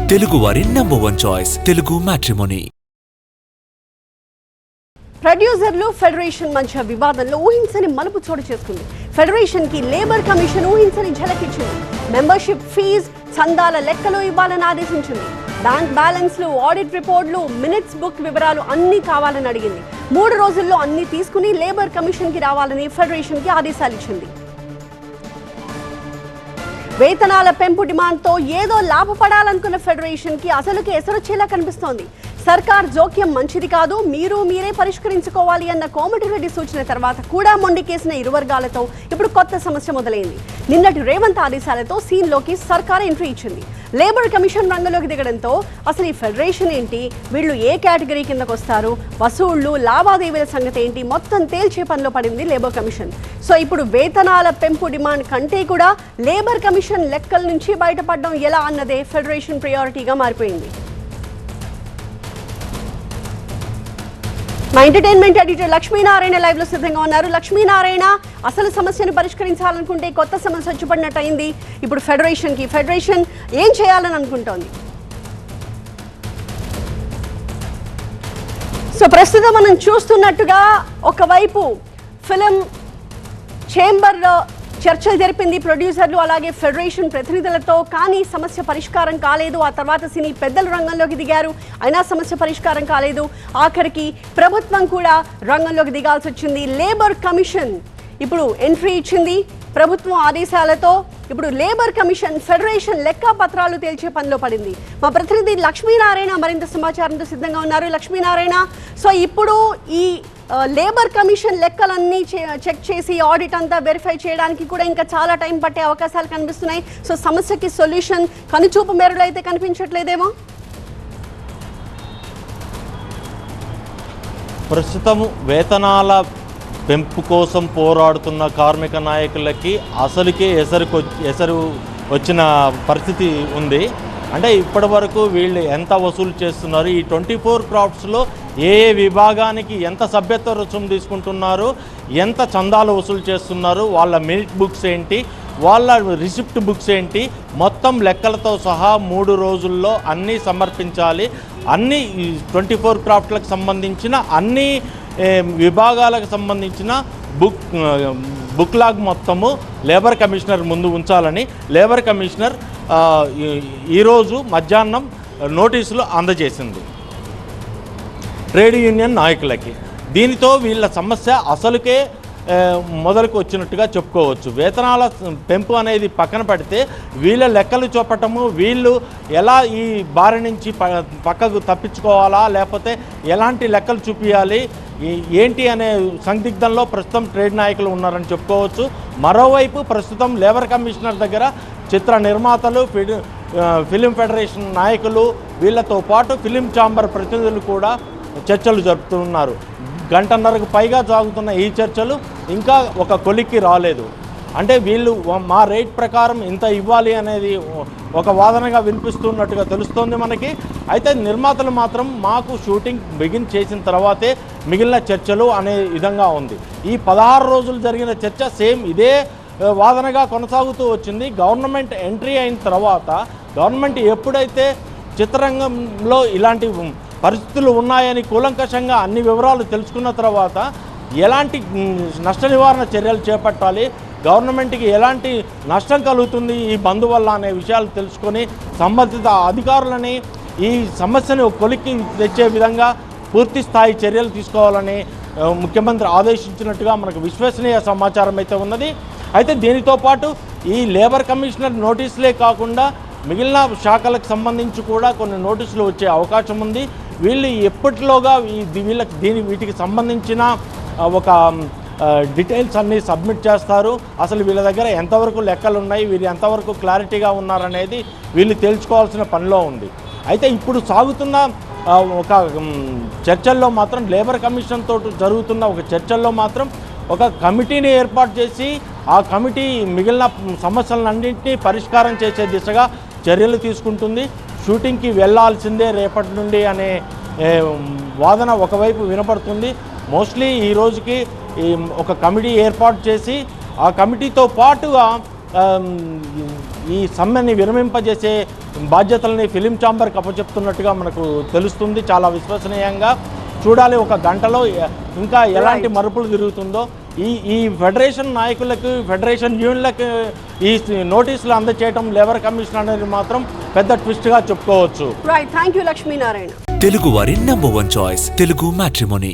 తెలుగువారి #1 choice Telugu matrimony. ప్రొడ్యూసర్లు federation మధ్య వివాదంలో ఊహించని మలుపు చోటు చేసుకుంది. ఫెడరేషన్ కి లేబర్ కమిషన్ ఊహించని ఝలకిచ్చింది. మెంబర్షిప్ ఫీజ్, చందాల లెక్కలు ఇవ్వాలని ఆదేశించింది. బ్యాంక్ బ్యాలెన్స్లు, ఆడిట్ రిపోర్టులు, మినిట్స్ బుక్ వివరాలు అన్నీ కావాలని అడిగింది. 3 రోజుల్లో అన్నీ తీసుకుని లేబర్ కమిషన్ కి రావాలని ఫెడరేషన్ కి ఆదేశాలు ఇచ్చింది. వేతనాల పెంపు డిమాండ్తో ఏదో లాభపడాలనుకున్న ఫెడరేషన్ కి అసలుకి ఎసరొచ్చేలా కనిపిస్తోంది. సర్కార్ జోక్యం మంచిది కాదు, మీరే పరిష్కరించుకోవాలి అన్న కోమటిరెడ్డి సూచన తర్వాత కూడా మొండికేసిన ఇరు వర్గాలతో ఇప్పుడు కొత్త సమస్య మొదలైంది. నిన్నటి రేవంత్ ఆదేశాలతో సీన్లోకి సర్కార్ ఎంట్రీ ఇచ్చింది. లేబర్ కమిషన్ రంగంలోకి దిగడంతో అసలు ఈ ఫెడరేషన్ ఏంటి, వీళ్ళు ఏ కేటగిరీ కిందకు వస్తారు, వసూళ్లు, లావాదేవీల సంగతి ఏంటి, మొత్తం తేల్చే పనిలో పడింది లేబర్ కమిషన్. సో ఇప్పుడు వేతనాల పెంపు డిమాండ్ కంటే కూడా లేబర్ కమిషన్ లెక్కల నుంచి బయటపడడం ఎలా అన్నదే ఫెడరేషన్ ప్రయారిటీగా మారిపోయింది. మా ఎంటర్టైన్మెంట్ ఎడిటర్ లక్ష్మీనారాయణ లైవ్ లో సిద్ధంగా ఉన్నారు. లక్ష్మీనారాయణ, అసలు సమస్యను పరిష్కరించాలనుకుంటే కొత్త సమస్య వచ్చిపడినట్టు అయింది. ఇప్పుడు ఫెడరేషన్ ఏం చేయాలని అనుకుంటోంది? సో ప్రస్తుతం మనం చూస్తున్నట్టుగా ఒకవైపు ఫిలిం చేంబర్ చర్చలు జరిపింది ప్రొడ్యూసర్లు అలాగే ఫెడరేషన్ ప్రతినిధులతో. కానీ సమస్య పరిష్కారం కాలేదు. ఆ తర్వాత సినీ పెద్దలు రంగంలోకి దిగారు, అయినా సమస్య పరిష్కారం కాలేదు. ఆఖరికి ప్రభుత్వం కూడా రంగంలోకి దిగాల్సి వచ్చింది. లేబర్ కమిషన్ ఇప్పుడు ఎంట్రీ ఇచ్చింది ప్రభుత్వం ఆదేశాలతో. ఇప్పుడు లేబర్ కమిషన్ ఫెడరేషన్ లెక్క పత్రాలు తేల్చే పనిలో పడింది. మా ప్రతినిధి లక్ష్మీనారాయణ మరింత సమాచారంతో సిద్ధంగా ఉన్నారు. లక్ష్మీనారాయణ, సో ఇప్పుడు ఈ లేబర్ కమిషన్ లెక్కలన్నీ చెక్ చేసి ఆడిట్ అంతా వెరిఫై చేయడానికి కూడా ఇంకా చాలా టైం పట్టే అవకాశాలు కనిపిస్తున్నాయి. సో సమస్యకి సొల్యూషన్ కనుచూపు మేరలో అయితే కనిపించట్లేదేమో. ప్రస్తుతం వేతనాల పెంపు కోసం పోరాడుతున్న కార్మిక నాయకులకి అసలుకే ఎసరు వచ్చిన పరిస్థితి ఉంది. అంటే ఇప్పటి వరకు వీళ్ళు ఎంత వసూలు చేస్తున్నారు, ఈ 24 క్రాఫ్ట్స్లో ఏ విభాగానికి ఎంత సభ్యత్వ రుసుము తీసుకుంటున్నారు, ఎంత చందాలు వసూలు చేస్తున్నారు, వాళ్ళ మినిట్ బుక్స్ ఏంటి, వాళ్ళ రిసిప్ట్ బుక్స్ ఏంటి, మొత్తం లెక్కలతో సహా 3 రోజుల్లో అన్నీ సమర్పించాలి. అన్ని 24 క్రాఫ్ట్లకు సంబంధించిన అన్ని విభాగాలకు సంబంధించిన బుక్ లాగ్ మొత్తము లేబర్ కమిషనర్ ముందు ఉంచాలని లేబర్ కమిషనర్ ఈరోజు మధ్యాహ్నం నోటీసులు అందజేసింది ట్రేడ్ యూనియన్ నాయకులకి. దీనితో వీళ్ళ సమస్య అసలుకే మొదలుకు వచ్చినట్టుగా చెప్పుకోవచ్చు. వేతనాల పెంపు అనేది పక్కన పెడితే వీళ్ళ లెక్కలు చూపటము, వీళ్ళు ఎలా ఈ బారి నుంచి పక్కకు తప్పించుకోవాలా, లేకపోతే ఎలాంటి లెక్కలు చూపించాలి ఏంటి అనే సందిగ్ధంలో ప్రస్తుతం ట్రేడ్ నాయకులు ఉన్నారని చెప్పుకోవచ్చు. మరోవైపు ప్రస్తుతం లేబర్ కమిషనర్ దగ్గర చిత్ర నిర్మాతలు, ఫిలిం ఫెడరేషన్ నాయకులు, వీళ్ళతో పాటు ఫిలిం ఛాంబర్ ప్రతినిధులు కూడా చర్చలు జరుపుతున్నారు. గంటన్నరకు పైగా సాగుతున్న ఈ చర్చలు ఇంకా ఒక కొలిక్కి రాలేదు. అంటే వీళ్ళు మా రేట్ ప్రకారం ఇంత ఇవ్వాలి అనేది ఒక వాదనగా వినిపిస్తున్నట్టుగా తెలుస్తోంది మనకి. అయితే నిర్మాతలు మాత్రం మాకు షూటింగ్ బిగిన్ చేసిన తర్వాతే మిగిలిన చర్చలు అనే విధంగా ఉంది. ఈ 16 రోజులు జరిగిన చర్చ సేమ్ ఇదే వాదనగా కొనసాగుతూ వచ్చింది. గవర్నమెంట్ ఎంట్రీ అయిన తర్వాత గవర్నమెంట్ ఎప్పుడైతే చిత్రరంగంలో ఇలాంటి పరిస్థితులు ఉన్నాయని కూలంకషంగా అన్ని వివరాలు తెలుసుకున్న తర్వాత ఎలాంటి నష్ట నివారణ చర్యలు చేపట్టాలి, గవర్నమెంట్కి ఎలాంటి నష్టం కలుగుతుంది ఈ బంద్ వల్ల అనే విషయాలు తెలుసుకొని సంబంధిత అధికారులని ఈ సమస్యను కొలిక్కి తెచ్చే విధంగా పూర్తి స్థాయి చర్యలు తీసుకోవాలని ముఖ్యమంత్రి ఆదేశించినట్టుగా మనకు విశ్వసనీయ సమాచారం అయితే ఉన్నది. అయితే దీనితో పాటు ఈ లేబర్ కమిషనర్ నోటీసులే కాకుండా మిగిలిన శాఖలకు సంబంధించి కూడా కొన్ని నోటీసులు వచ్చే అవకాశం ఉంది. వీళ్ళు ఎప్పటిలోగా వీటికి సంబంధించిన ఒక డీటెయిల్స్ అన్నీ సబ్మిట్ చేస్తారు, అసలు వీళ్ళ దగ్గర ఎంతవరకు లెక్కలు ఉన్నాయి, వీళ్ళు ఎంతవరకు క్లారిటీగా ఉన్నారనేది వీళ్ళు తేల్చుకోవాల్సిన పనిలో ఉంది. అయితే ఇప్పుడు సాగుతున్న ఒక చర్చల్లో మాత్రం లేబర్ కమిషన్ తోటి జరుగుతున్న ఒక చర్చల్లో మాత్రం ఒక కమిటీని ఏర్పాటు చేసి ఆ కమిటీ మిగిలిన సమస్యలన్నింటినీ పరిష్కారం చేసే దిశగా చర్యలు తీసుకుంటుంది. షూటింగ్కి వెళ్లాల్సిందే రేపటి నుండి అనే వాదన ఒకవైపు వినపడుతుంది. మోస్ట్లీ ఈ రోజుకి ఒక కమిటీ ఏర్పాటు చేసి ఆ కమిటీతో పాటుగా ఈ సమ్మెని విరమింపజేసే బాధ్యతల్ని ఫిలిం ఛాంబర్కి అప్పచెప్తున్నట్టుగా మనకు తెలుస్తుంది. చాలా విశ్వసనీయంగా చూడాలి. ఒక గంటలో ఇంకా ఎలాంటి మరుపులు తిరుగుతుందో. ఈ ఫెడరేషన్ నాయకులకు, ఫెడరేషన్ యూనియన్లకు ఈ నోటీసులు అందజేయడం లేబర్ కమిషన్ అనేది మాత్రం పెద్ద ట్విస్ట్గా చెప్పుకోవచ్చు. Right, thank you Lakshminarayana. Telugu వారి నంబర్ 1 చాయిస్ తెలుగు మ్యాట్రిమోనీ.